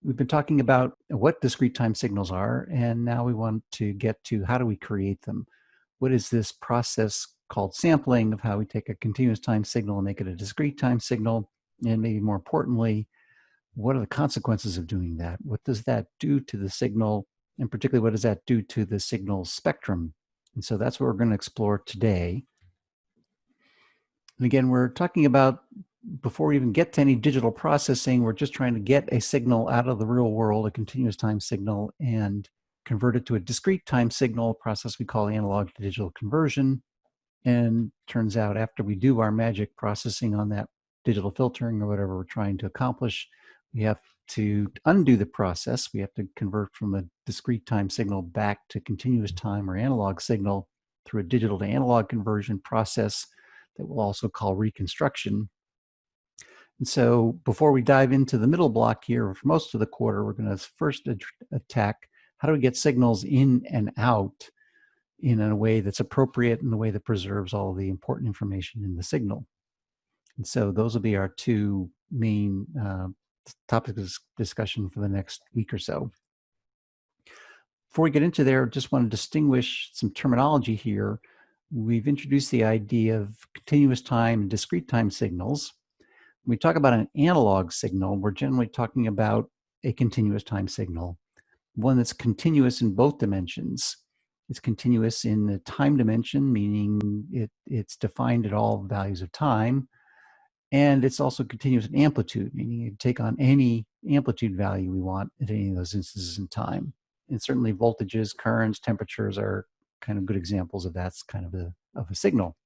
We've been talking about what discrete time signals are, and now we want to get to how do we create them. What is this process called sampling of how we take a continuous time signal and make it a discrete time signal? And maybe more importantly, what are the consequences of doing that? What does that do to the signal? And particularly, what does that do to the signal spectrum? And so that's what we're going to explore today. And again, we're talking about, before we even get to any digital processing, we're just trying to get a signal out of the real world, a continuous time signal, and convert it to a discrete time signal, a process we call analog to digital conversion. And turns out after we do our magic processing on that digital filtering or whatever we're trying to accomplish, we have to undo the process. We have to convert from a discrete time signal back to continuous time or analog signal through a digital to analog conversion process that we'll also call reconstruction. And so before we dive into the middle block here for most of the quarter, we're going to first attack how do we get signals in and out in a way that's appropriate, in a way that preserves all the important information in the signal. And so those will be our two main topics of discussion for the next week or so. Before we get into there, just want to distinguish some terminology here. We've introduced the idea of continuous time and discrete time signals. When we talk about an analog signal, we're generally talking about a continuous time signal, one that's continuous in both dimensions. It's continuous in the time dimension, meaning it's defined at all values of time, and it's also continuous in amplitude, meaning you take on any amplitude value we want at any of those instances in time. And certainly voltages, currents, temperatures are kind of good examples of that's kind of a signal.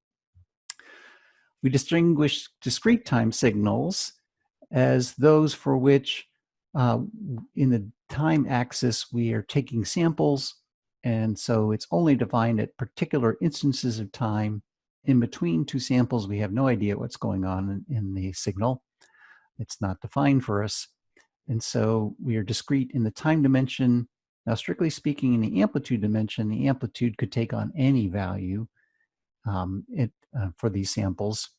We distinguish discrete time signals as those for which in the time axis we are taking samples, and so it's only defined at particular instances of time. In between two samples, we have no idea what's going on in the signal. It's not defined for us. And so we are discrete in the time dimension. Now, strictly speaking, in the amplitude dimension, the amplitude could take on any value for these samples.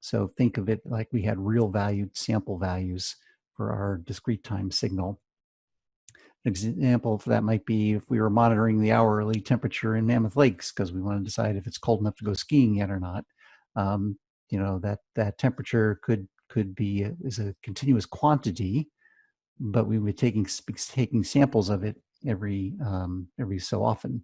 So think of it like we had real valued sample values for our discrete time signal. An example for that might be if we were monitoring the hourly temperature in Mammoth Lakes because we want to decide if it's cold enough to go skiing yet or not. You know, that temperature could be is a continuous quantity, but we would be taking samples of it every so often.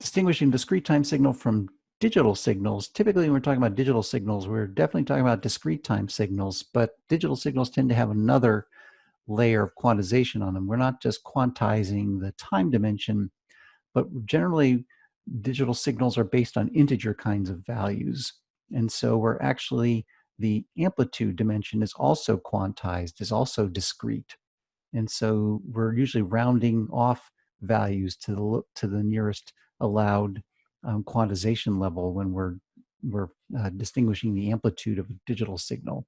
Distinguishing discrete time signal from digital signals, typically when we're talking about digital signals, we're definitely talking about discrete time signals, but digital signals tend to have another layer of quantization on them. We're not just quantizing the time dimension, but generally digital signals are based on integer kinds of values. And so we're actually, the amplitude dimension is also quantized, is also discrete. And so we're usually rounding off values to the nearest allowed quantization level when we're distinguishing the amplitude of a digital signal.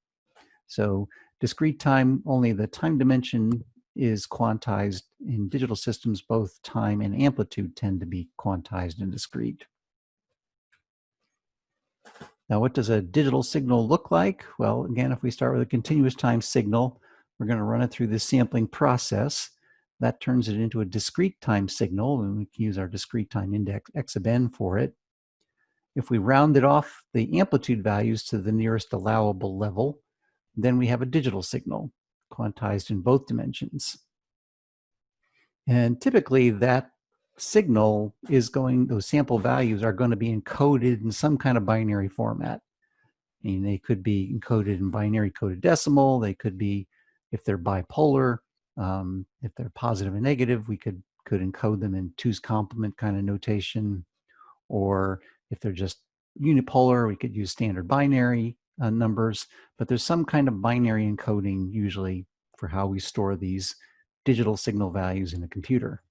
So discrete time, only the time dimension is quantized. In digital systems, both time and amplitude tend to be quantized and discrete. Now, what does a digital signal look like? Well, again, if we start with a continuous time signal, we're going to run it through this sampling process. That turns it into a discrete time signal, and we can use our discrete time index x sub n for it. If we rounded off the amplitude values to the nearest allowable level, then we have a digital signal, quantized in both dimensions. And typically that signal is those sample values are going to be encoded in some kind of binary format. I mean, they could be encoded in binary coded decimal. They could be, if they're bipolar, if they're positive and negative, we could encode them in 2's complement kind of notation. Or if they're just unipolar, we could use standard binary numbers, but there's some kind of binary encoding usually for how we store these digital signal values in a computer.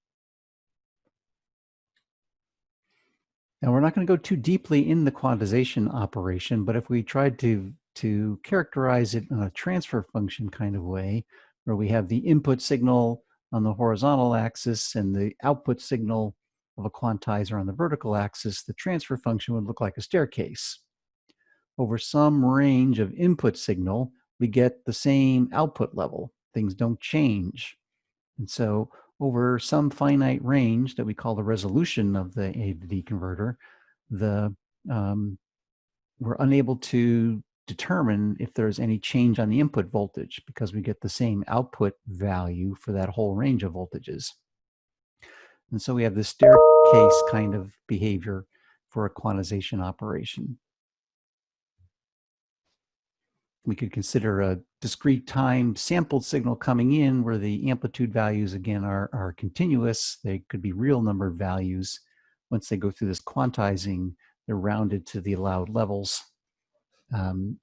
Now, we're not going to go too deeply in the quantization operation, but if we tried to characterize it in a transfer function kind of way, where we have the input signal on the horizontal axis and the output signal of a quantizer on the vertical axis, the transfer function would look like a staircase. Over some range of input signal, we get the same output level. Things don't change. And so over some finite range that we call the resolution of the A to D converter, we're unable to determine if there's any change on the input voltage because we get the same output value for that whole range of voltages. And so we have this staircase kind of behavior for a quantization operation. We could consider a discrete time sampled signal coming in where the amplitude values, again, are continuous. They could be real number values. Once they go through this quantizing, they're rounded to the allowed levels,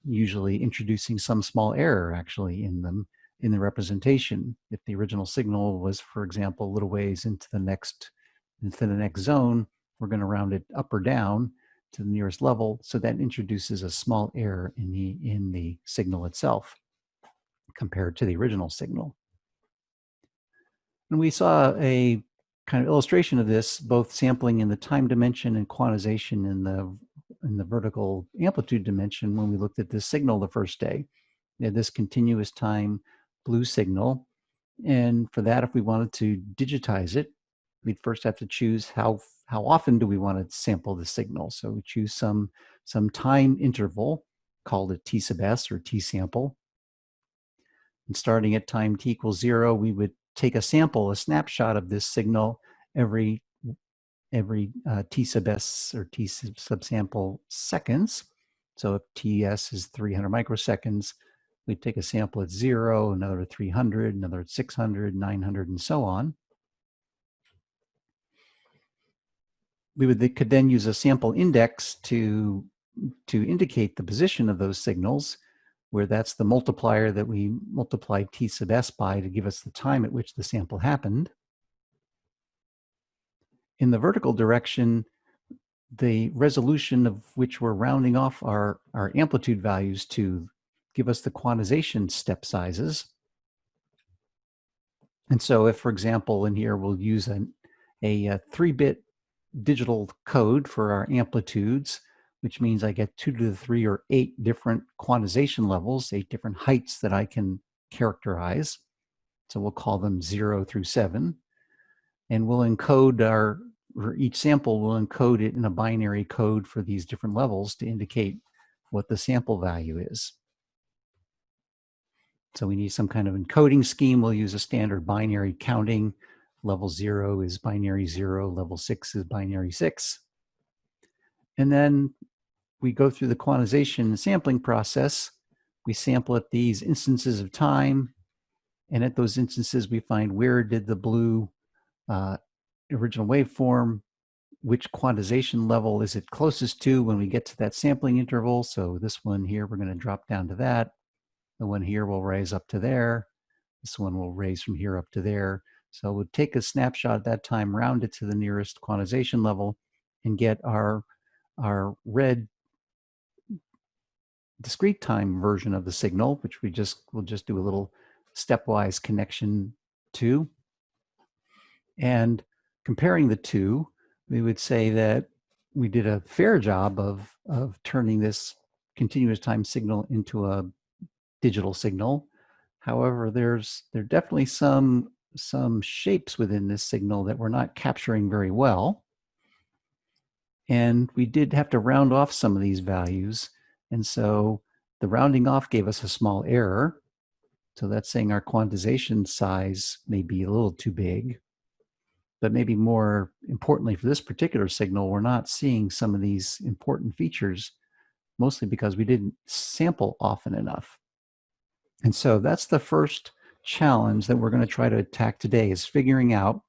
usually introducing some small error actually in them in the representation. If the original signal was, for example, a little ways into the next zone, we're going to round it up or down to the nearest level, so that introduces a small error in the signal itself compared to the original signal. And we saw a kind of illustration of this, both sampling in the time dimension and quantization in the vertical amplitude dimension when we looked at this signal the first day. We had this continuous time blue signal, and for that, if we wanted to digitize it, we'd first have to choose how often do we want to sample the signal. So we choose some time interval called a t sub s or t sample. And starting at time t equals 0, we would take a sample, a snapshot of this signal every t sub s or t sub sample seconds. So if ts is 300 microseconds, we'd take a sample at 0, another at 300, another at 600, 900, and so on. We could then use a sample index to indicate the position of those signals, where that's the multiplier that we multiply t sub s by to give us the time at which the sample happened. In the vertical direction, the resolution of which we're rounding off our amplitude values to give us the quantization step sizes. And so if, for example, in here we'll use a 3-bit digital code for our amplitudes, which means I get 2 to the 3 or 8 different quantization levels, 8 different heights that I can characterize. So we'll call them 0 through 7. And we'll encode for each sample, we'll encode it in a binary code for these different levels to indicate what the sample value is. So we need some kind of encoding scheme. We'll use a standard binary counting. Level 0 is binary 0, level 6 is binary 6. And then we go through the quantization and sampling process. We sample at these instances of time, and at those instances we find where did the blue original waveform, which quantization level is it closest to when we get to that sampling interval. So this one here, we're going to drop down to that. The one here will raise up to there. This one will raise from here up to there. So we'll take a snapshot at that time, round it to the nearest quantization level, and get our red discrete time version of the signal, which we'll just do a little stepwise connection to. And comparing the two, we would say that we did a fair job of turning this continuous time signal into a digital signal. However, there are definitely some shapes within this signal that we're not capturing very well. And we did have to round off some of these values. And so the rounding off gave us a small error. So that's saying our quantization size may be a little too big. But maybe more importantly for this particular signal, we're not seeing some of these important features, mostly because we didn't sample often enough. And so that's the first challenge that we're going to try to attack today, is figuring out,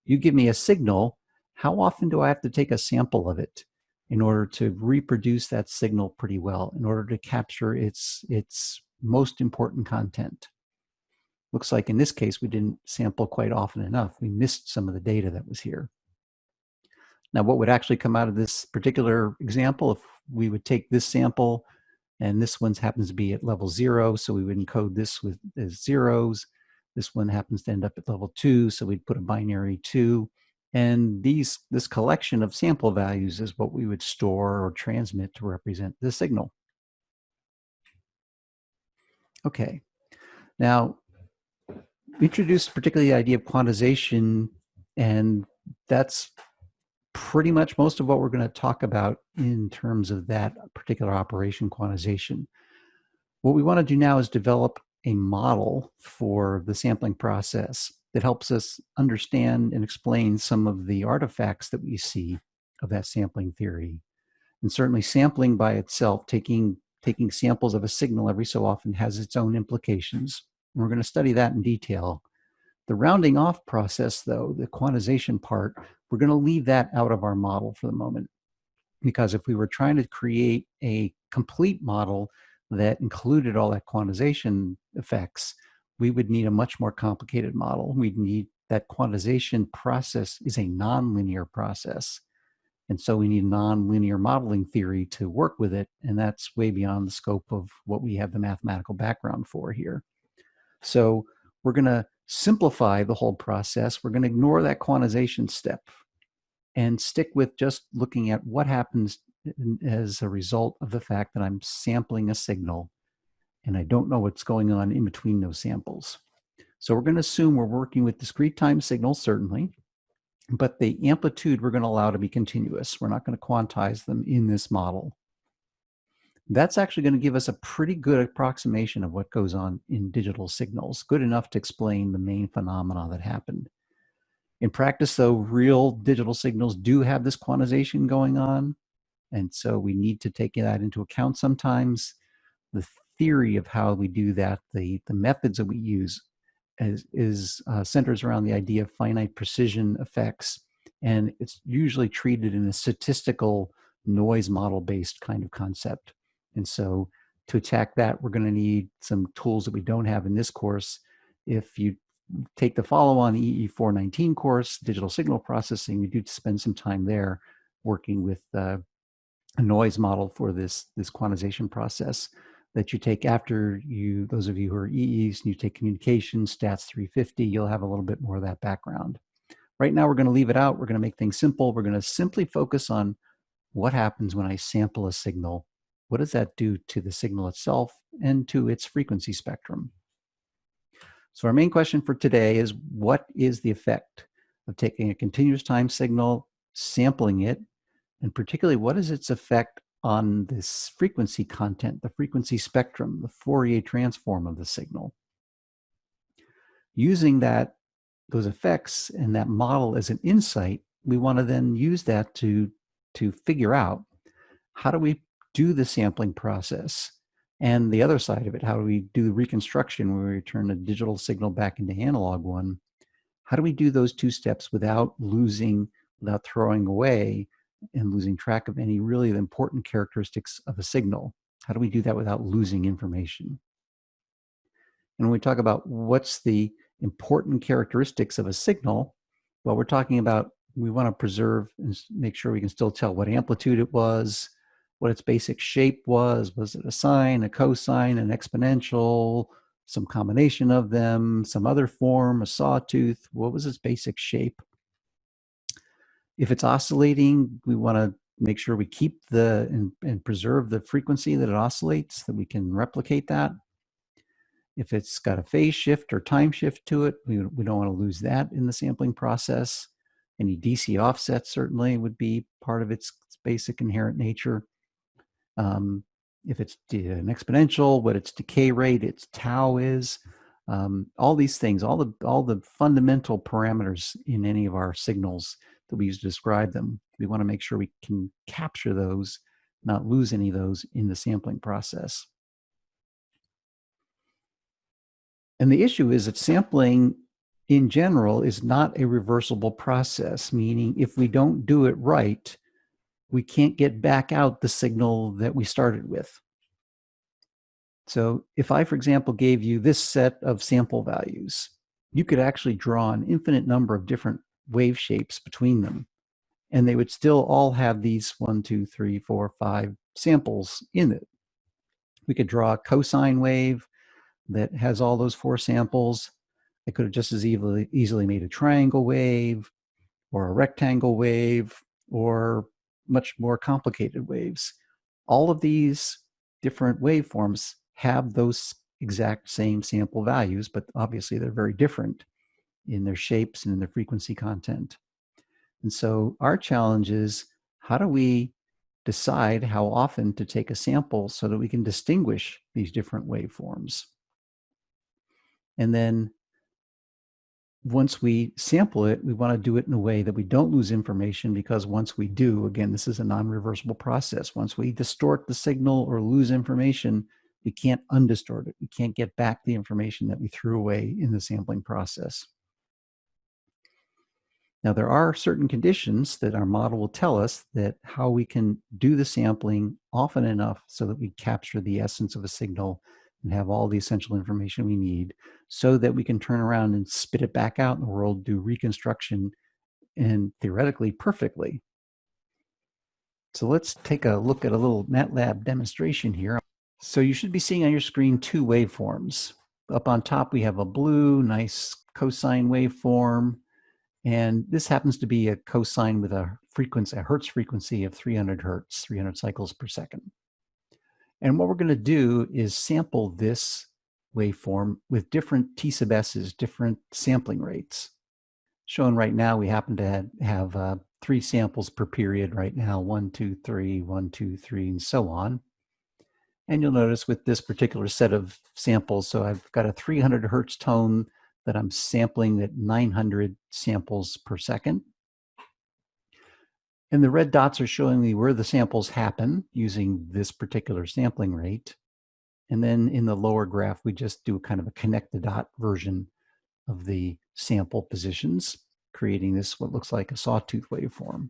you give me a signal, how often do I have to take a sample of it in order to reproduce that signal pretty well, in order to capture its most important content? Looks like in this case, we didn't sample quite often enough. We missed some of the data that was here. Now, what would actually come out of this particular example if we would take this sample, and this one happens to be at level 0, so we would encode this as zeros. This one happens to end up at level 2, so we'd put a binary 2. And this collection of sample values is what we would store or transmit to represent the signal. Okay. Now, we introduced particularly the idea of quantization, and that's pretty much most of what we're going to talk about in terms of that particular operation, quantization. What we want to do now is develop a model for the sampling process that helps us understand and explain some of the artifacts that we see of that sampling theory. And certainly sampling by itself, taking samples of a signal every so often, has its own implications. And we're going to study that in detail. The rounding off process, though, the quantization part, we're going to leave that out of our model for the moment. Because if we were trying to create a complete model that included all that quantization effects, we would need a much more complicated model. We'd need that quantization process is a nonlinear process. And so we need nonlinear modeling theory to work with it. And that's way beyond the scope of what we have the mathematical background for here. So we're going to simplify the whole process. We're going to ignore that quantization step and stick with just looking at what happens as a result of the fact that I'm sampling a signal and I don't know what's going on in between those samples. So we're going to assume we're working with discrete time signals, certainly, but the amplitude we're going to allow to be continuous. We're not going to quantize them in this model. That's actually going to give us a pretty good approximation of what goes on in digital signals, good enough to explain the main phenomena that happened. In practice, though, real digital signals do have this quantization going on, and so we need to take that into account sometimes. The theory of how we do that, the methods that we use, centers around the idea of finite precision effects, and it's usually treated in a statistical noise model-based kind of concept. And so to attack that, we're going to need some tools that we don't have in this course. If you take the follow-on EE328 course, digital signal processing, we do spend some time there working with a noise model for this quantization process that you take after you, those of you who are EEs, and you take communications, stats 350, you'll have a little bit more of that background. Right now, we're going to leave it out. We're going to make things simple. We're going to simply focus on what happens when I sample a signal. What does that do to the signal itself and to its frequency spectrum? So our main question for today is, what is the effect of taking a continuous time signal, sampling it, and particularly what is its effect on this frequency content, the frequency spectrum, the Fourier transform of the signal? Using those effects and that model as an insight, we want to then use that to figure out how do we do the sampling process, and the other side of it, how do we do reconstruction where we turn a digital signal back into analog one? How do we do those two steps without throwing away and losing track of any really important characteristics of a signal? How do we do that without losing information? And when we talk about what's the important characteristics of a signal, well, we're talking about we want to preserve and make sure we can still tell what amplitude it was, what its basic shape was it a sine, a cosine, an exponential, some combination of them, some other form, a sawtooth, what was its basic shape? If it's oscillating, we want to make sure we keep and preserve the frequency that it oscillates, that we can replicate that. If it's got a phase shift or time shift to it, we don't want to lose that in the sampling process. Any DC offset certainly would be part of its basic inherent nature. If it's an exponential, what its decay rate, its tau is, all these things, all the fundamental parameters in any of our signals that we use to describe them, we want to make sure we can capture those, not lose any of those in the sampling process. And the issue is that sampling in general is not a reversible process, meaning if we don't do it right, we can't get back out the signal that we started with. So if I, for example, gave you this set of sample values, you could actually draw an infinite number of different wave shapes between them, and they would still all have these 1, 2, 3, 4, 5 samples in it. We could draw a cosine wave that has all those 4 samples. I could have just as easily made a triangle wave or a rectangle wave or much more complicated waves. All of these different waveforms have those exact same sample values, but obviously they're very different in their shapes and in their frequency content. And so our challenge is, how do we decide how often to take a sample so that we can distinguish these different waveforms? And then once we sample it, we want to do it in a way that we don't lose information, because once we do, again, this is a non-reversible process. Once we distort the signal or lose information, we can't undistort it. We can't get back the information that we threw away in the sampling process. Now, there are certain conditions that our model will tell us that how we can do the sampling often enough so that we capture the essence of a signal and have all the essential information we need, so that we can turn around and spit it back out in the world, do reconstruction, and theoretically perfectly. So let's take a look at a little MATLAB demonstration here. So you should be seeing on your screen two waveforms. Up on top, we have a blue, nice cosine waveform. And this happens to be a cosine with a frequency, a Hertz frequency of 300 Hertz, 300 cycles per second. And what we're going to do is sample this waveform with different T sub S's, different sampling rates. Shown right now, we happen to have 3 samples per period right now, 1, 2, 3, 1, 2, 3, and so on. And you'll notice with this particular set of samples, so I've got a 300 Hertz tone that I'm sampling at 900 samples per second. And the red dots are showing me where the samples happen using this particular sampling rate. And then in the lower graph, we just do kind of a connect the dot version of the sample positions, creating this what looks like a sawtooth waveform.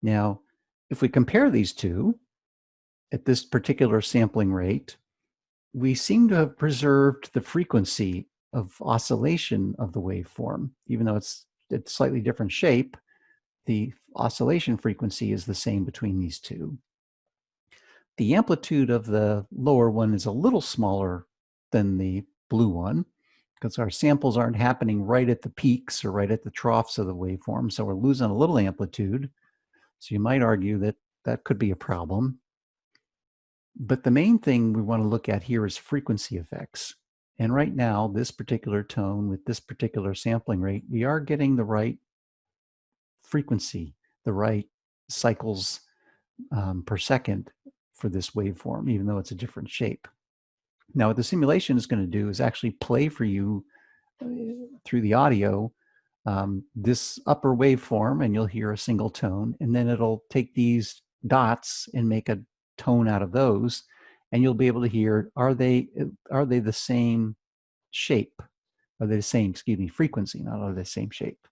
Now, if we compare these two at this particular sampling rate, we seem to have preserved the frequency of oscillation of the waveform. Even though it's a slightly different shape, the oscillation frequency is the same between these two. The amplitude of the lower one is a little smaller than the blue one, because our samples aren't happening right at the peaks or right at the troughs of the waveform, so we're losing a little amplitude. So you might argue that that could be a problem. But the main thing we want to look at here is frequency effects. And right now, this particular tone with this particular sampling rate, we are getting the right frequency, the right cycles per second for this waveform, even though it's a different shape. Now, what the simulation is going to do is actually play for you through the audio this upper waveform, and you'll hear a single tone, and then it'll take these dots and make a tone out of those, and you'll be able to hear, are they the same shape? Are they the same, excuse me, frequency, not are they the same shape?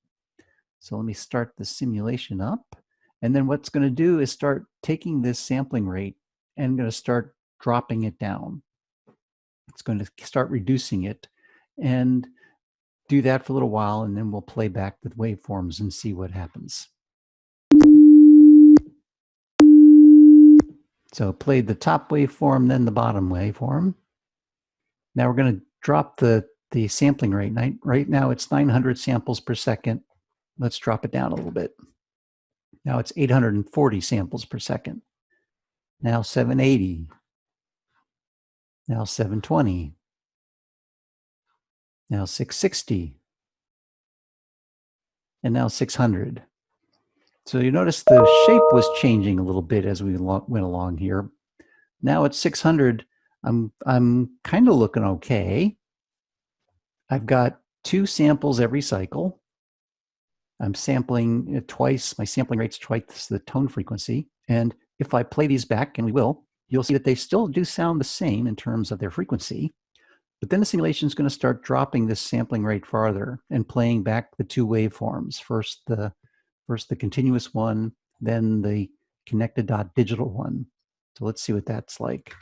So let me start the simulation up. And then what's going to do is start taking this sampling rate and going to start dropping it down. It's going to start reducing it and do that for a little while, and then we'll play back the waveforms and see what happens. So played the top waveform, then the bottom waveform. Now we're going to drop the sampling rate. Right now it's 900 samples per second. Let's drop it down a little bit. Now it's 840 samples per second. Now 780. Now 720. Now 660. And now 600. So you notice the shape was changing a little bit as we went along here. Now at 600, I'm kind of looking okay. I've got 2 samples every cycle. I'm sampling twice, my sampling rate's twice the tone frequency. And if I play these back, and we will, you'll see that they still do sound the same in terms of their frequency. But then the simulation is going to start dropping this sampling rate farther and playing back the 2 waveforms. First the continuous one, then the connected dot digital one. So let's see what that's like.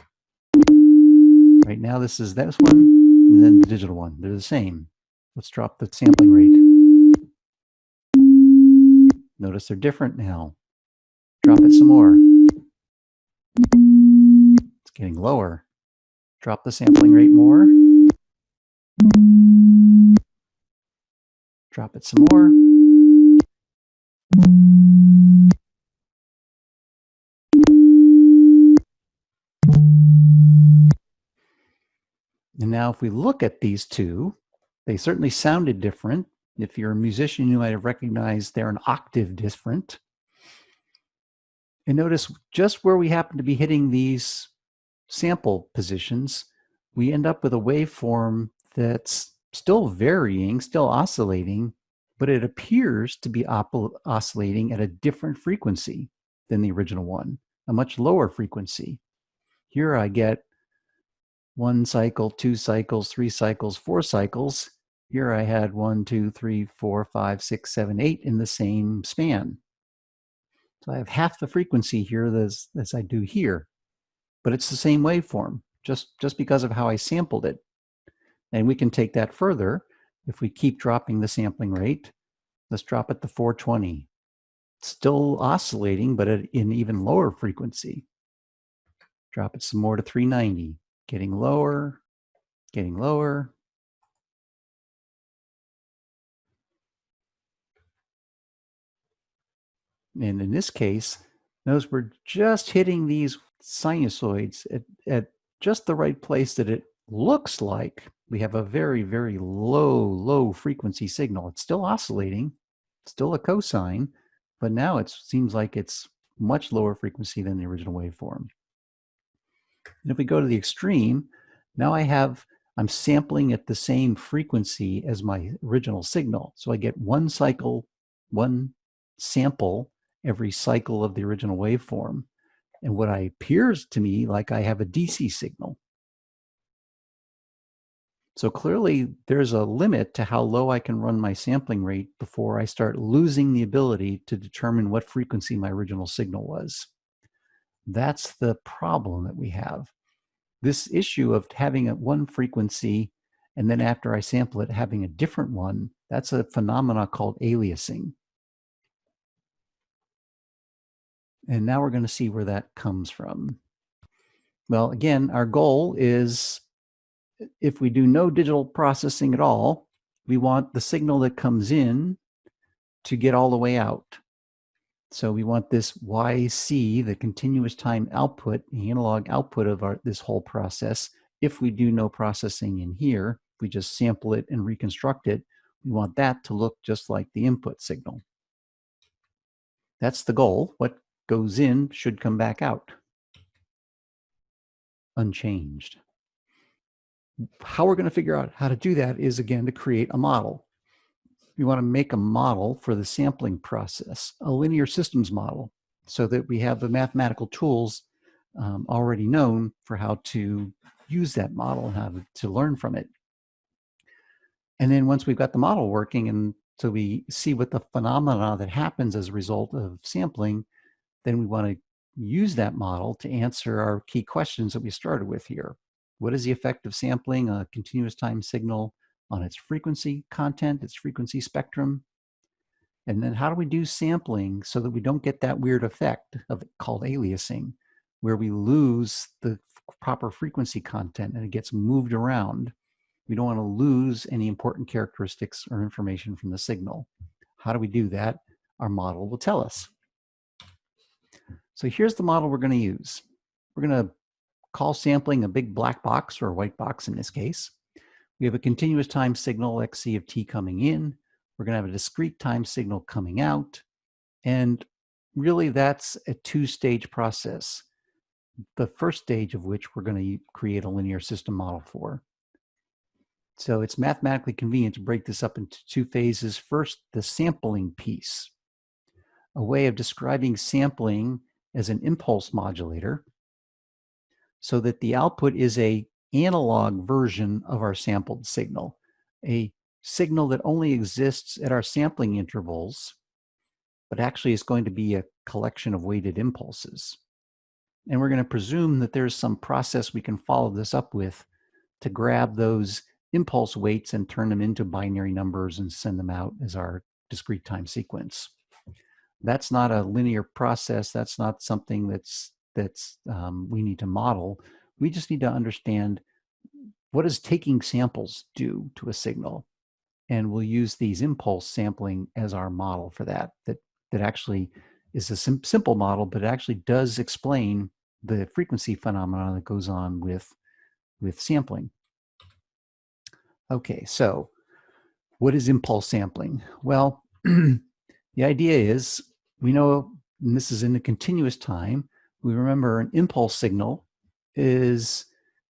Right now this is this one, and then the digital one. They're the same. Let's drop the sampling rate. Notice they're different now. Drop it some more. It's getting lower. Drop the sampling rate more. Drop it some more. And now if we look at these two, they certainly sounded different. If you're a musician, you might have recognized they're an octave different. And notice just where we happen to be hitting these sample positions, we end up with a waveform that's still varying, still oscillating, but it appears to be oscillating at a different frequency than the original one, a much lower frequency. Here I get 1 cycle, 2 cycles, 3 cycles, 4 cycles. Here I had 1, 2, 3, 4, 5, 6, 7, 8 in the same span. So I have half the frequency here as I do here, but it's the same waveform, just because of how I sampled it. And we can take that further. If we keep dropping the sampling rate, let's drop it to 420. Still oscillating, but at an even lower frequency. Drop it some more to 390, getting lower, getting lower. And in this case, notice we're just hitting these sinusoids at just the right place that it looks like we have a very, very low frequency signal. It's still oscillating, still a cosine, but now it seems like it's much lower frequency than the original waveform. And if we go to the extreme, now I'm sampling at the same frequency as my original signal. So I get one cycle, one sample every cycle of the original waveform. And what appears to me like I have a DC signal. So clearly there's a limit to how low I can run my sampling rate before I start losing the ability to determine what frequency my original signal was. That's the problem that we have. This issue of having one frequency and then after I sample it having a different one, that's a phenomena called aliasing. And now we're going to see where that comes from. Well, again, our goal is, if we do no digital processing at all, we want the signal that comes in to get all the way out. So we want this YC, the continuous time output, the analog output of this whole process. If we do no processing in here, we just sample it and reconstruct it, we want that to look just like the input signal. That's the goal. What goes in should come back out unchanged. How we're going to figure out how to do that is, again, to create a model. We want to make a model for the sampling process, a linear systems model, so that we have the mathematical tools already known for how to use that model and how to learn from it. And then once we've got the model working, and so we see what the phenomena that happens as a result of sampling, then we want to use that model to answer our key questions that we started with here. What is the effect of sampling a continuous time signal on its frequency content, its frequency spectrum? And then how do we do sampling so that we don't get that weird effect of called aliasing, where we lose the proper frequency content and it gets moved around? We don't want to lose any important characteristics or information from the signal. How do we do that? Our model will tell us. So here's the model we're going to use. We're going to call sampling a big black box, or a white box in this case. We have a continuous time signal, xc of t, coming in. We're going to have a discrete time signal coming out. And really that's a two-stage process, the first stage of which we're going to create a linear system model for. So it's mathematically convenient to break this up into two phases. First, the sampling piece, a way of describing sampling as an impulse modulator, so that the output is an analog version of our sampled signal, a signal that only exists at our sampling intervals, but actually is going to be a collection of weighted impulses. And we're going to presume that there's some process we can follow this up with to grab those impulse weights and turn them into binary numbers and send them out as our discrete time sequence. That's not a linear process. That's not something that's we need to model. We just need to understand, what does taking samples do to a signal? And we'll use these impulse sampling as our model for that. That actually is a simple model, but it actually does explain the frequency phenomenon that goes on with sampling. Okay, so what is impulse sampling? Well, the idea is we know, and this is in the continuous time, we remember an impulse signal is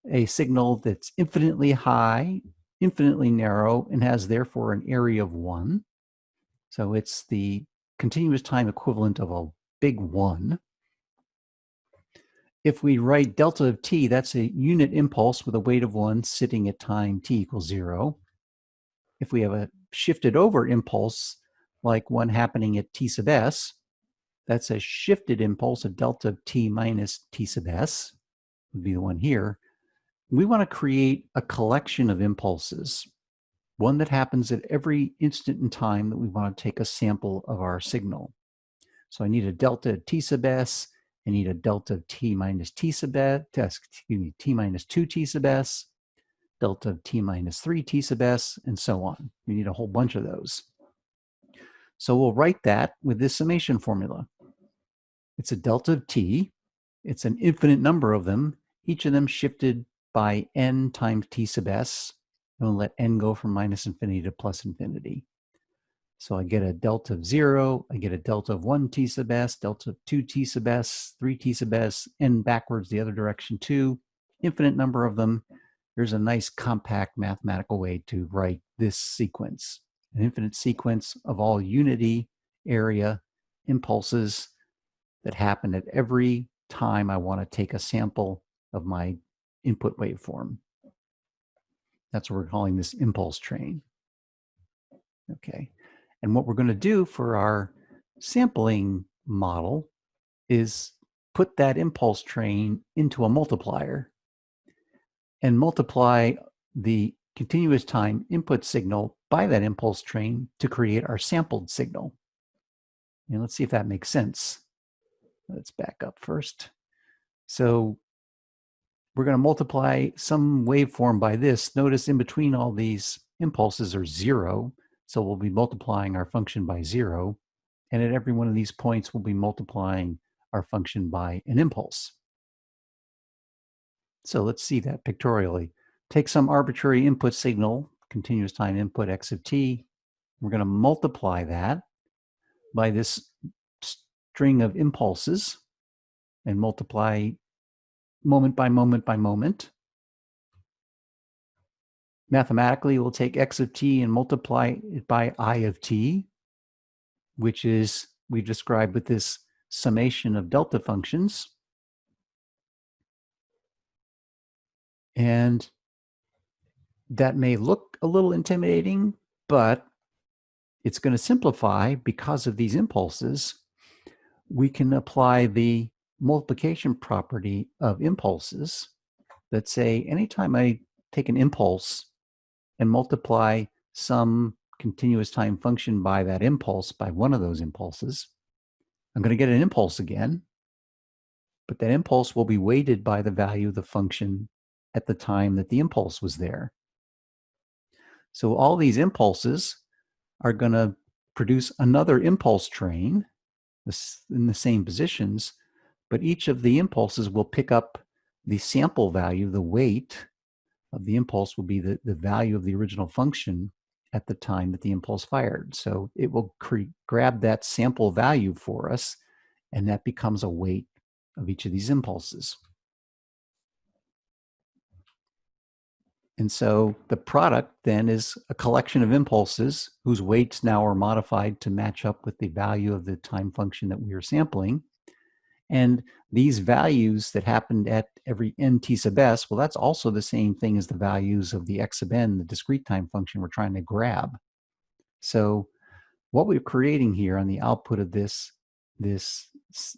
a signal that's infinitely high, infinitely narrow, and has therefore an area of 1. So it's the continuous time equivalent of a big 1. If we write delta of t, that's a unit impulse with a weight of 1 sitting at time t equals 0. If we have a shifted over impulse, like one happening at t sub s, that's a shifted impulse, a delta of t minus t sub s, would be the one here. We want to create a collection of impulses, one that happens at every instant in time that we want to take a sample of our signal. So I need a delta of t sub s, I need a delta of t minus t sub s, t minus 2t sub s, delta of t minus 3t sub s, and so on. We need a whole bunch of those. So we'll write that with this summation formula. It's a delta of t. It's an infinite number of them, each of them shifted by n times t sub s. And we'll let n go from minus infinity to plus infinity. So I get a delta of 0, I get a delta of 1t sub s, delta of 2t sub s, 3t sub s, n backwards the other direction too. Infinite number of them. Here's a nice compact mathematical way to write this sequence. An infinite sequence of all unity area impulses that happen at every time I want to take a sample of my input waveform. That's what we're calling this impulse train. Okay. And what we're going to do for our sampling model is put that impulse train into a multiplier and multiply the continuous time input signal by that impulse train to create our sampled signal. And let's see if that makes sense. Let's back up first. So we're going to multiply some waveform by this. Notice in between all these impulses are 0. So we'll be multiplying our function by 0. And at every one of these points, we'll be multiplying our function by an impulse. So let's see that pictorially. Take some arbitrary input signal, continuous time input x of t. We're going to multiply that by this string of impulses and multiply moment by moment by moment. Mathematically, we'll take x of t and multiply it by I of t, which is we've described with this summation of delta functions. And that may look a little intimidating, but it's going to simplify because of these impulses. We can apply the multiplication property of impulses that say anytime I take an impulse and multiply some continuous time function by that impulse, by one of those impulses, I'm going to get an impulse again, but that impulse will be weighted by the value of the function at the time that the impulse was there. So all these impulses are going to produce another impulse train in the same positions, but each of the impulses will pick up the sample value, the weight of the impulse will be the value of the original function at the time that the impulse fired. So it will grab that sample value for us, and that becomes a weight of each of these impulses. And so the product then is a collection of impulses whose weights now are modified to match up with the value of the time function that we are sampling. And these values that happened at every n t sub s, well, that's also the same thing as the values of the x sub n, the discrete time function we're trying to grab. So what we're creating here on the output of this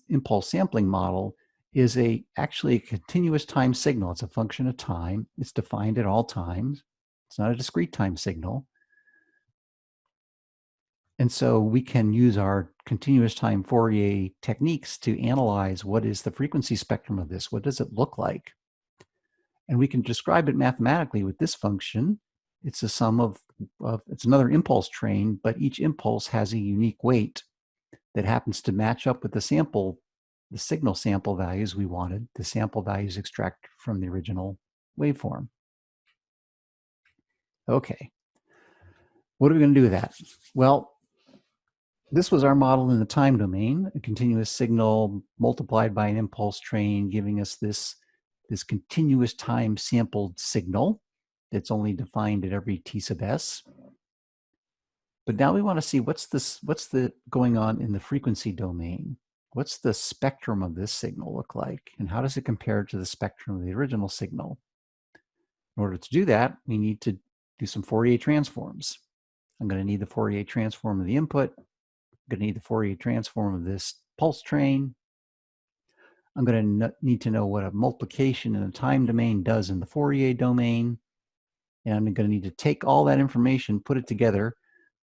impulse sampling model is actually a continuous time signal. It's a function of time. It's defined at all times. It's not a discrete time signal. And so we can use our continuous time Fourier techniques to analyze what is the frequency spectrum of this. What does it look like? And we can describe it mathematically with this function. It's a sum of it's another impulse train, but each impulse has a unique weight that happens to match up with the signal sample values we wanted, the sample values extracted from the original waveform. Okay, what are we going to do with that? Well, this was our model in the time domain, a continuous signal multiplied by an impulse train, giving us this continuous time sampled signal that's only defined at every t sub s. But now we want to see what's going on in the frequency domain. What's the spectrum of this signal look like? And how does it compare to the spectrum of the original signal? In order to do that, we need to do some Fourier transforms. I'm going to need the Fourier transform of the input. I'm going to need the Fourier transform of this pulse train. I'm going to need to know what a multiplication in the time domain does in the Fourier domain. And I'm going to need to take all that information, put it together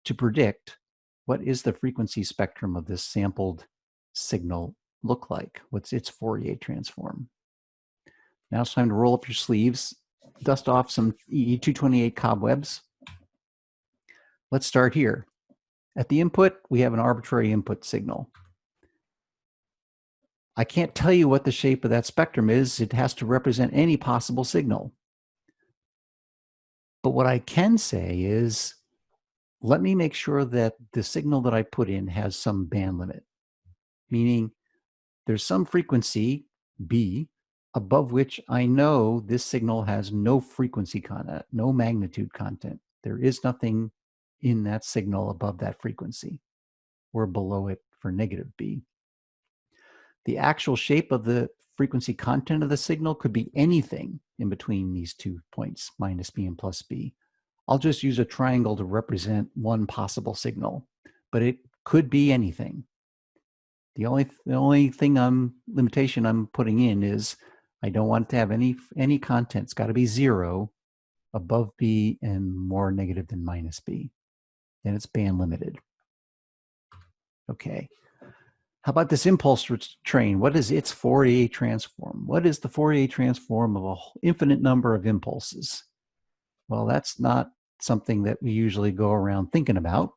to predict what is the frequency spectrum of this sampled signal look like? What's its Fourier transform? Now it's time to roll up your sleeves, dust off some EE328 cobwebs. Let's start here. At the input, we have an arbitrary input signal. I can't tell you what the shape of that spectrum is. It has to represent any possible signal. But what I can say is, let me make sure that the signal that I put in has some band limit, meaning there's some frequency, B, above which I know this signal has no frequency content, no magnitude content. There is nothing in that signal above that frequency, or below it for negative B. The actual shape of the frequency content of the signal could be anything in between these 2 points, minus B and plus B. I'll just use a triangle to represent one possible signal, but it could be anything. The only limitation I'm putting in is I don't want to have any content. It's got to be 0 above B and more negative than minus B. Then it's band limited. Okay. How about this impulse train? What is its Fourier transform? What is the Fourier transform of an infinite number of impulses? Well, that's not something that we usually go around thinking about.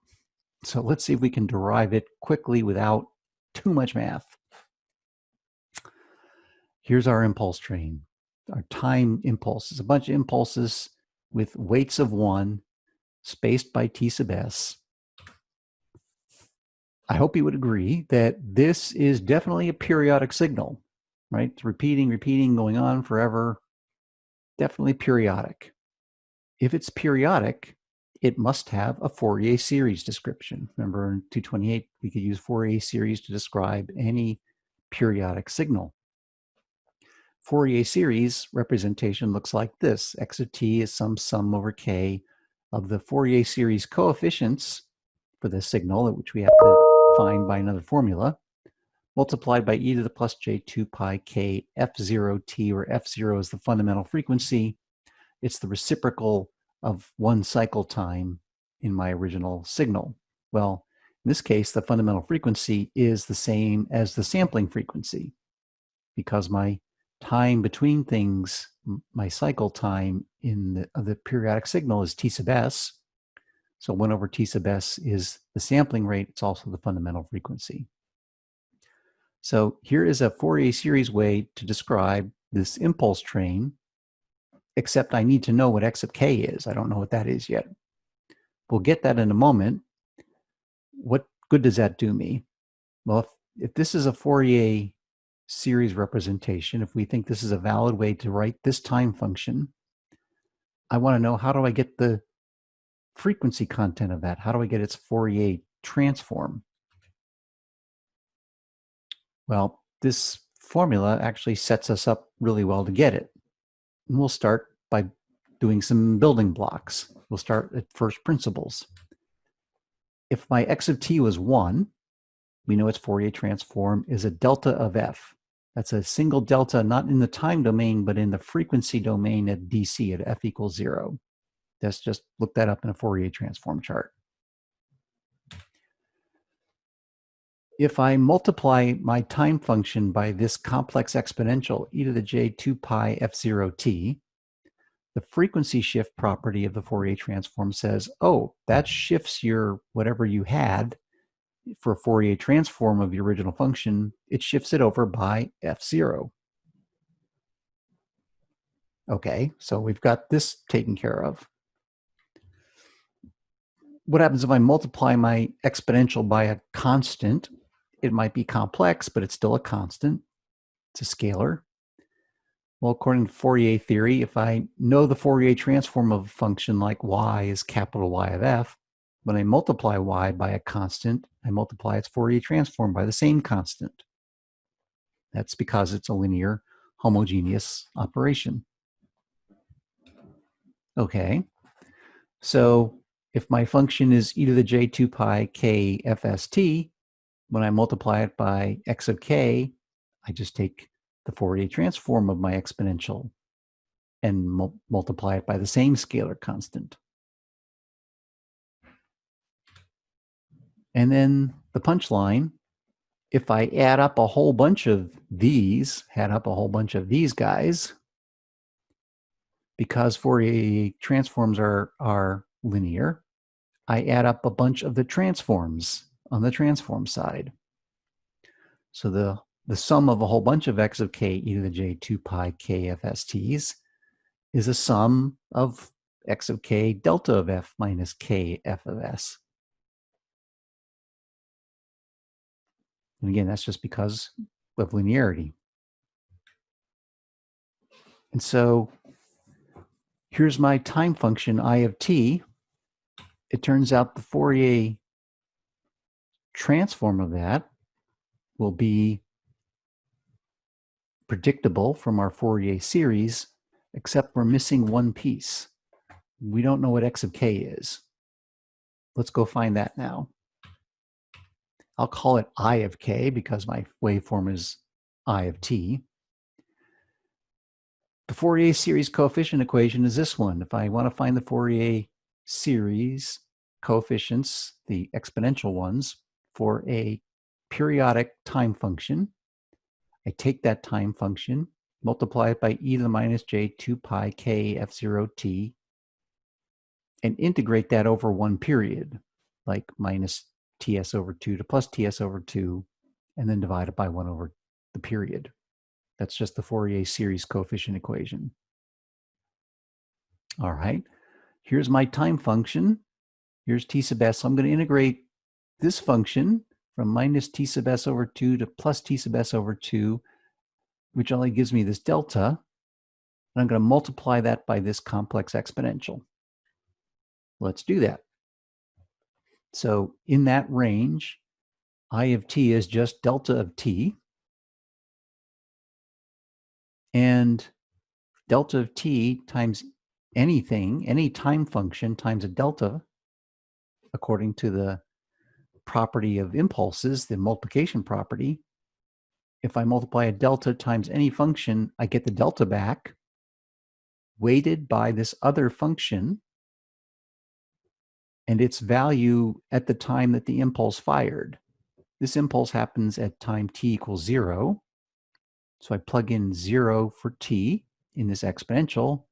So let's see if we can derive it quickly without too much math. Here's our impulse train. Our time impulses, a bunch of impulses with weights of 1 spaced by t sub s. I hope you would agree that this is definitely a periodic signal, right? It's repeating, going on forever. Definitely periodic. If it's periodic, it must have a Fourier series description. Remember in 228, we could use Fourier series to describe any periodic signal. Fourier series representation looks like this. X of t is some sum over k of the Fourier series coefficients for the signal, which we have to find by another formula, multiplied by e to the plus j2 pi k f0t, where f0 is the fundamental frequency. It's the reciprocal of 1 cycle time in my original signal. Well, in this case, the fundamental frequency is the same as the sampling frequency, because my time between things, my cycle time in the periodic signal is t sub s. So 1 over t sub s is the sampling rate. It's also the fundamental frequency. So here is a Fourier series way to describe this impulse train, except I need to know what x of k is. I don't know what that is yet. We'll get that in a moment. What good does that do me? Well, if this is a Fourier series representation, if we think this is a valid way to write this time function, I want to know, how do I get the frequency content of that? How do I get its Fourier transform? Well, this formula actually sets us up really well to get it. And we'll start by doing some building blocks. We'll start at first principles. If my x of t was 1, we know its Fourier transform is a delta of f. That's a single delta, not in the time domain, but in the frequency domain at dc, at f equals 0. Let's just look that up in a Fourier transform chart. If I multiply my time function by this complex exponential, e to the j2 pi f0t, the frequency shift property of the Fourier transform says, oh, that shifts your whatever you had for a Fourier transform of the original function, it shifts it over by f0. Okay, so we've got this taken care of. what happens if I multiply my exponential by a constant? It might be complex, but it's still a constant. It's a scalar. Well, according to Fourier theory, if I know the Fourier transform of a function like y is capital Y of f, when I multiply y by a constant, I multiply its Fourier transform by the same constant. That's because it's a linear homogeneous operation. Okay, so if my function is e to the j 2 pi k fst, when I multiply it by x of k, I just take the Fourier transform of my exponential and multiply it by the same scalar constant. And then the punchline, if I add up a whole bunch of these, guys, because Fourier transforms are linear, I add up a bunch of the transforms on the transform side. So the sum of a whole bunch of x of k e to the j 2 pi k fst's is a sum of x of k delta of f minus k f of s. And again, that's just because of linearity. And so here's my time function I of t. It turns out the Fourier transform of that will be predictable from our Fourier series, except we're missing one piece. We don't know what x of k is. Let's go find that now. I'll call it I of k because my waveform is I of t. The Fourier series coefficient equation is this one. If I want to find the Fourier series coefficients, the exponential ones, for a periodic time function, I take that time function, multiply it by e to the minus j 2 pi k f0 t, and integrate that over one period, like minus ts over 2 to plus ts over 2, and then divide it by 1 over the period. That's just the Fourier series coefficient equation. All right, here's my time function. Here's t sub s. So I'm going to integrate this function from minus t sub s over 2 to plus t sub s over 2, which only gives me this delta. And I'm going to multiply that by this complex exponential. Let's do that. So in that range, I of t is just delta of t. And delta of t times anything, any time function times a delta, according to the property of impulses, the multiplication property. If I multiply a delta times any function, I get the delta back, weighted by this other function and its value at the time that the impulse fired. This impulse happens at time t equals 0. So I plug in 0 for t in this exponential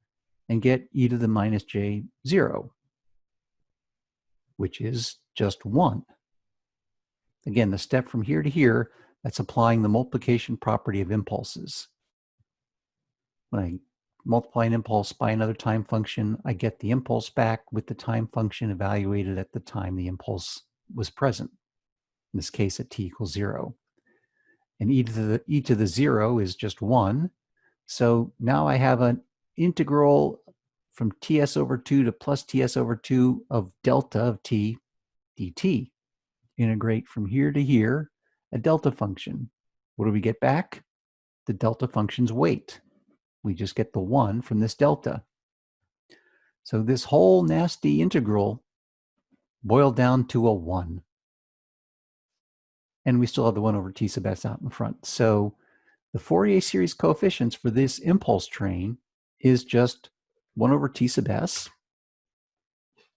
and get e to the minus j 0, which is just 1. Again, the step from here to here, that's applying the multiplication property of impulses. When I multiply an impulse by another time function, I get the impulse back with the time function evaluated at the time the impulse was present, in this case at t equals 0. And e to the 0 is just 1. So now I have an integral from ts over 2 to plus ts over 2 of delta of t dt. Integrate from here to here, a delta function. What do we get back? The delta function's weight. We just get the 1 from this delta. So this whole nasty integral boiled down to a 1. And we still have the 1 over t sub s out in front. So the Fourier series coefficients for this impulse train is just 1 over t sub s.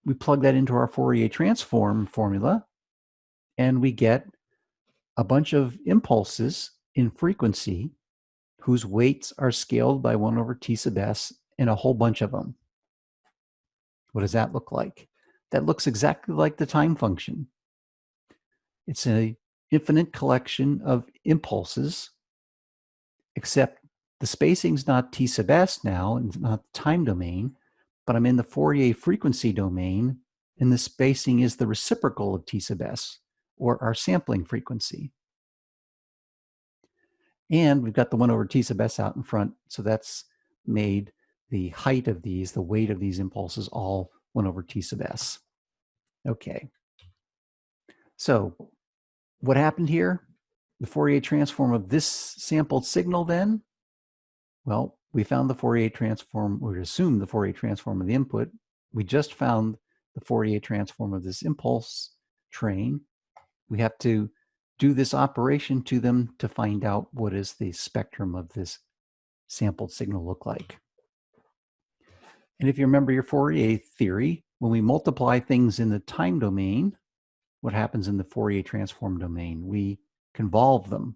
We plug that into our Fourier transform formula, and we get a bunch of impulses in frequency whose weights are scaled by 1 over t sub s, and a whole bunch of them. What does that look like? That looks exactly like the time function. It's an infinite collection of impulses, except the spacing's not t sub s now, and it's not the time domain, but I'm in the Fourier frequency domain, And the spacing is the reciprocal of T sub s, or our sampling frequency. And we've got the 1 over T sub s out in front, so that's made the height of these, the weight of these impulses, all 1 over T sub s. Okay. So what happened here? The Fourier transform of this sampled signal then? Well, we found the Fourier transform, or assumed the Fourier transform of the input. We just found the Fourier transform of this impulse train. We have to do this operation to them to find out what is the spectrum of this sampled signal look like. And if you remember your Fourier theory, when we multiply things in the time domain, what happens in the Fourier transform domain? We convolve them.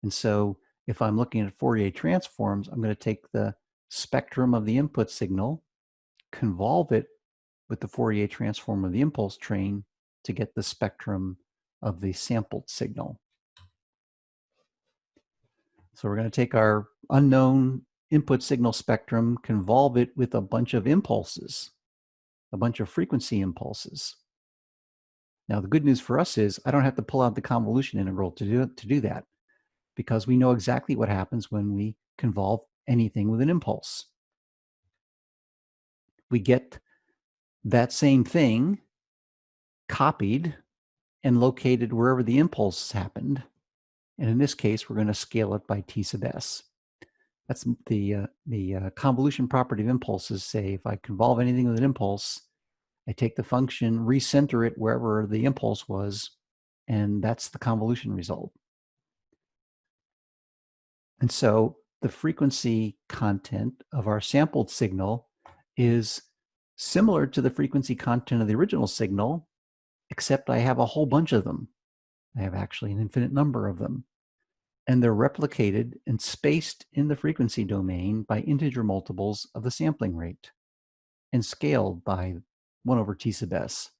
And so if I'm looking at Fourier transforms, I'm going to take the spectrum of the input signal, convolve it with the Fourier transform of the impulse train to get the spectrum of the sampled signal. So we're going to take our unknown input signal spectrum, convolve it with a bunch of impulses, a bunch of frequency impulses. Now, the good news for us is I don't have to pull out the convolution integral to do that, because we know exactly what happens when we convolve anything with an impulse. We get that same thing copied and located wherever the impulse happened. And in this case, we're going to scale it by T sub s. That's the convolution property of impulses. Say if I convolve anything with an impulse, I take the function, recenter it wherever the impulse was, and that's the convolution result. And so the frequency content of our sampled signal is similar to the frequency content of the original signal, except I have a whole bunch of them. I have actually an infinite number of them. And they're replicated and spaced in the frequency domain by integer multiples of the sampling rate and scaled by 1 over T sub s.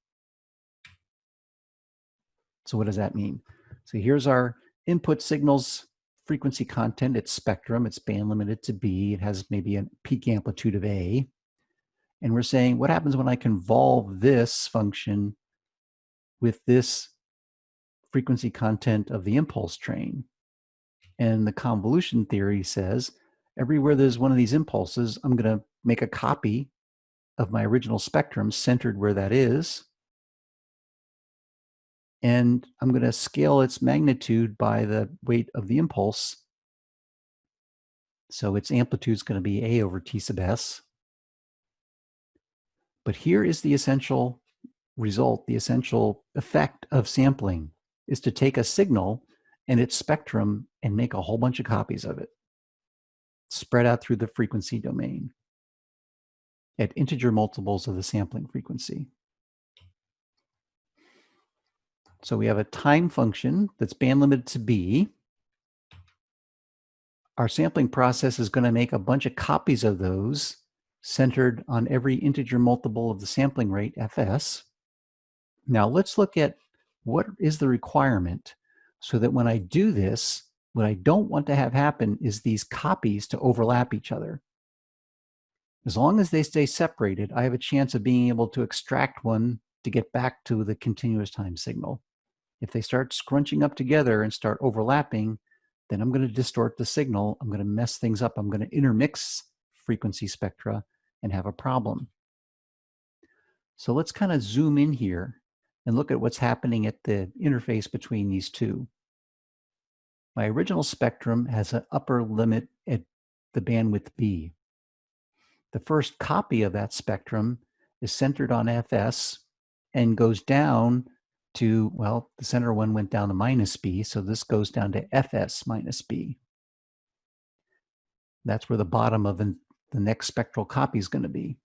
So what does that mean? So here's our input signal's frequency content. It's spectrum. It's band limited to B. It has maybe a peak amplitude of A. And we're saying, what happens when I convolve this function with this frequency content of the impulse train? And the convolution theory says, everywhere there's one of these impulses, I'm going to make a copy of my original spectrum centered where that is. And I'm going to scale its magnitude by the weight of the impulse. So its amplitude is going to be A over T sub s. But here is the essential result, the essential effect of sampling, is to take a signal and its spectrum and make a whole bunch of copies of it, spread out through the frequency domain at integer multiples of the sampling frequency. So we have a time function that's band limited to B. Our sampling process is going to make a bunch of copies of those centered on every integer multiple of the sampling rate, fs. Now let's look at what is the requirement so that when I do this, what I don't want to have happen is these copies to overlap each other. As long as they stay separated, I have a chance of being able to extract one to get back to the continuous time signal. If they start scrunching up together and start overlapping, then I'm going to distort the signal. I'm going to mess things up. I'm going to intermix frequency spectra and have a problem. So let's kind of zoom in here and look at what's happening at the interface between these two. My original spectrum has an upper limit at the bandwidth B. The first copy of that spectrum is centered on fs and goes down to, well, the center one went down to minus b, so this goes down to fs minus b. That's where the bottom of the next spectral copy is going to be.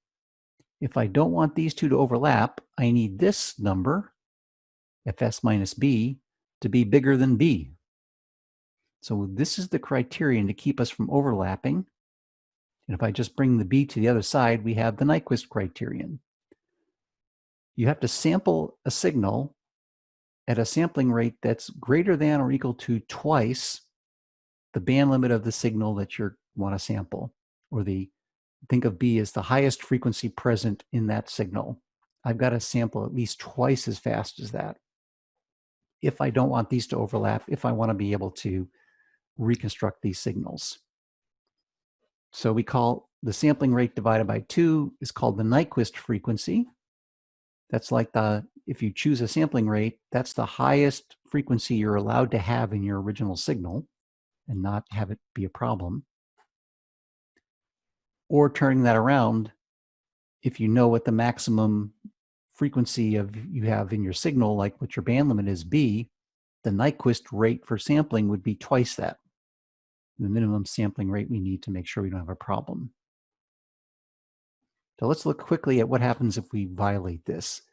If I don't want these two to overlap, I need this number, fs minus b, to be bigger than b. So this is the criterion to keep us from overlapping. And if I just bring the b to the other side, we have the Nyquist criterion. You have to sample a signal at a sampling rate that's greater than or equal to twice the band limit of the signal that you want to sample, or think of B as the highest frequency present in that signal. I've got to sample at least twice as fast as that if I don't want these to overlap, if I want to be able to reconstruct these signals. So we call the sampling rate divided by 2 is called the Nyquist frequency. That's like if you choose a sampling rate, that's the highest frequency you're allowed to have in your original signal and not have it be a problem. Or turning that around, if you know what the maximum frequency you have in your signal, like what your band limit is B, the Nyquist rate for sampling would be twice that, the minimum sampling rate we need to make sure we don't have a problem. So let's look quickly at what happens if we violate this.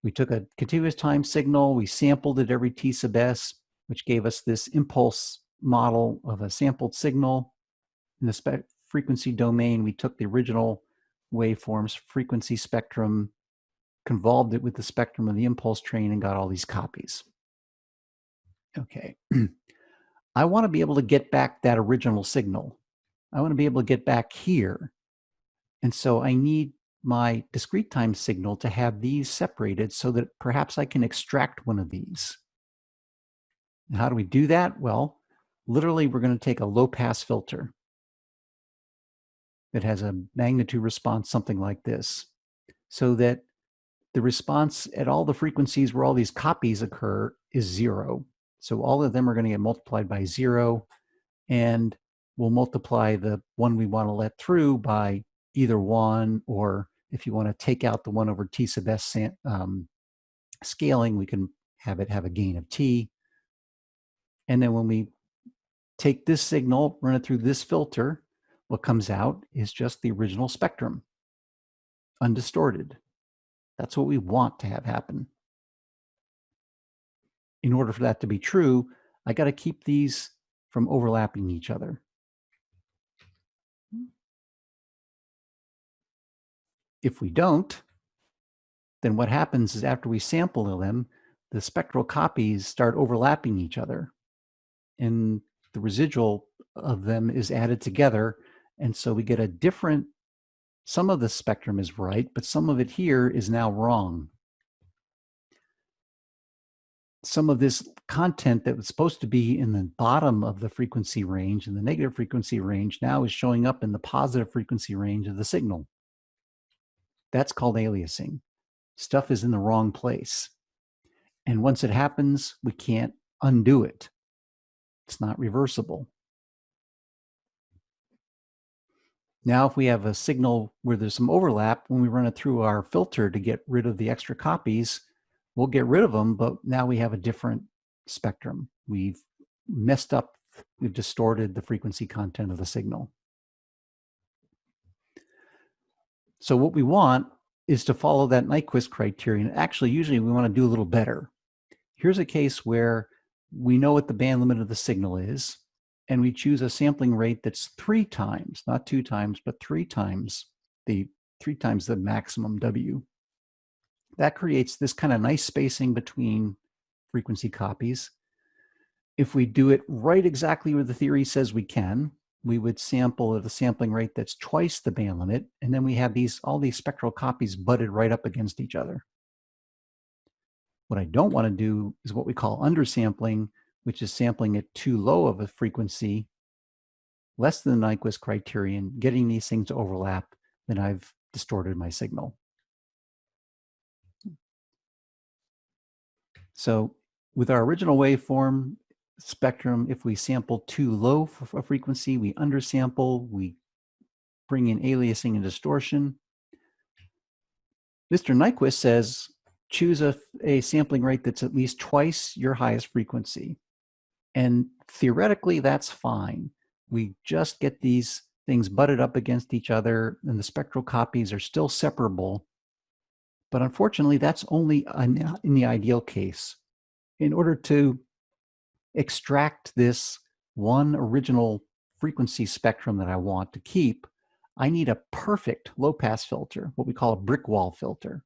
We took a continuous time signal, we sampled it every t sub s, which gave us this impulse model of a sampled signal. In the frequency domain, we took the original waveform's frequency spectrum, convolved it with the spectrum of the impulse train, and got all these copies. Okay. I want to be able to get back that original signal. I want to be able to get back here. And so I need my discrete time signal to have these separated so that perhaps I can extract one of these. And how do we do that? Well, literally, we're going to take a low-pass filter that has a magnitude response something like this, so that the response at all the frequencies where all these copies occur is 0. So all of them are going to get multiplied by 0, and we'll multiply the one we want to let through by either 1, or if you want to take out the 1 over t sub s scaling, we can have it have a gain of t. And then when we take this signal, run it through this filter, what comes out is just the original spectrum, undistorted. That's what we want to have happen. In order for that to be true, I got to keep these from overlapping each other. If we don't, then what happens is after we sample them, the spectral copies start overlapping each other, and the residual of them is added together, and so we get a different, some of the spectrum is right, but some of it here is now wrong. Some of this content that was supposed to be in the bottom of the frequency range, in the negative frequency range, now is showing up in the positive frequency range of the signal. That's called aliasing. Stuff is in the wrong place. And once it happens, we can't undo it. It's not reversible. Now, if we have a signal where there's some overlap, when we run it through our filter to get rid of the extra copies, we'll get rid of them, but now we have a different spectrum. We've messed up, we've distorted the frequency content of the signal. So what we want is to follow that Nyquist criterion. Actually, usually we want to do a little better. Here's a case where we know what the band limit of the signal is, and we choose a sampling rate that's 3 times, not 2 times, but 3 times the maximum W. That creates this kind of nice spacing between frequency copies. If we do it right exactly where the theory says we can, we would sample at a sampling rate that's twice the band limit, and then we have all these spectral copies butted right up against each other. What I don't want to do is what we call undersampling, which is sampling at too low of a frequency, less than the Nyquist criterion, getting these things to overlap, then I've distorted my signal. So with our original waveform spectrum, if we sample too low for a frequency, we undersample, we bring in aliasing and distortion. Mr. Nyquist says, choose a sampling rate that's at least twice your highest frequency. And theoretically, that's fine. We just get these things butted up against each other, and the spectral copies are still separable. But unfortunately, that's only in the ideal case. In order to extract this one original frequency spectrum that I want to keep, I need a perfect low-pass filter, what we call a brick wall filter.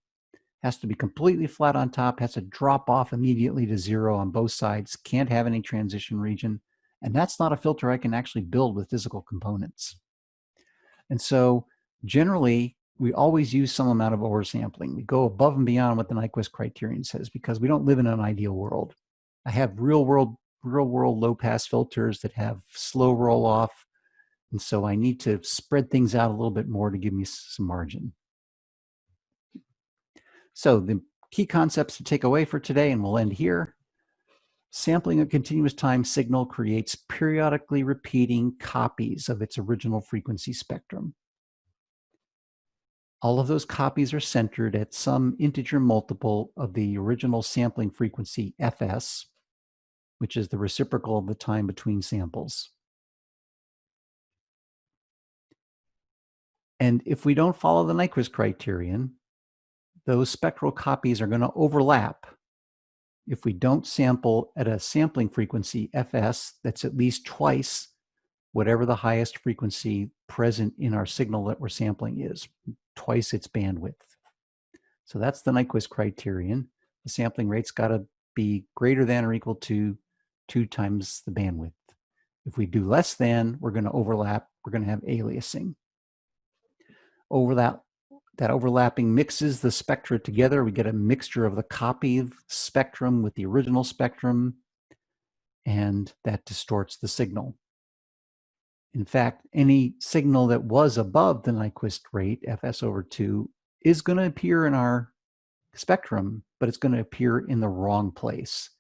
Has to be completely flat on top, has to drop off immediately to 0 on both sides, can't have any transition region, and that's not a filter I can actually build with physical components. And so generally, we always use some amount of oversampling. We go above and beyond what the Nyquist criterion says because we don't live in an ideal world. I have real world low pass filters that have slow roll off. And so I need to spread things out a little bit more to give me some margin. So the key concepts to take away for today, and we'll end here. Sampling a continuous time signal creates periodically repeating copies of its original frequency spectrum. All of those copies are centered at some integer multiple of the original sampling frequency, fs, which is the reciprocal of the time between samples. And if we don't follow the Nyquist criterion, those spectral copies are going to overlap if we don't sample at a sampling frequency, fs, that's at least twice whatever the highest frequency present in our signal that we're sampling is, twice its bandwidth. So that's the Nyquist criterion. The sampling rate's got to be greater than or equal to 2 times the bandwidth. If we do less than, we're going to overlap, we're going to have aliasing. That overlapping mixes the spectra together. We get a mixture of the copy spectrum with the original spectrum, and that distorts the signal. In fact, any signal that was above the Nyquist rate, fs over 2, is going to appear in our spectrum, but it's going to appear in the wrong place,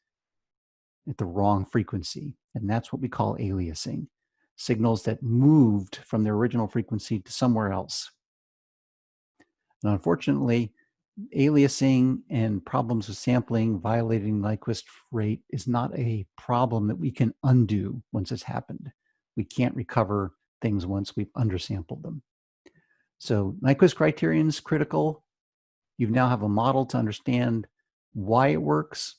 at the wrong frequency. And that's what we call aliasing. Signals that moved from their original frequency to somewhere else. And unfortunately, aliasing and problems with sampling violating Nyquist rate is not a problem that we can undo once it's happened. We can't recover things once we've undersampled them. So Nyquist criterion is critical. You now have a model to understand why it works.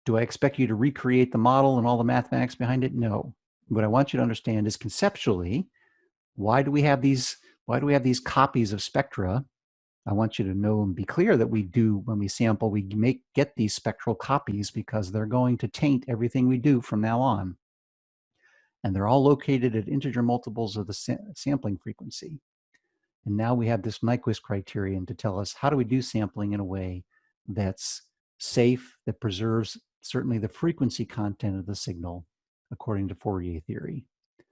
Do I expect you to recreate the model and all the mathematics behind it? No. What I want you to understand is conceptually, why do we have these copies of spectra? I want you to know and be clear that we do, when we sample, we get these spectral copies because they're going to taint everything we do from now on. And they're all located at integer multiples of the sampling frequency. And now we have this Nyquist criterion to tell us how do we do sampling in a way that's safe, that preserves certainly the frequency content of the signal according to Fourier theory.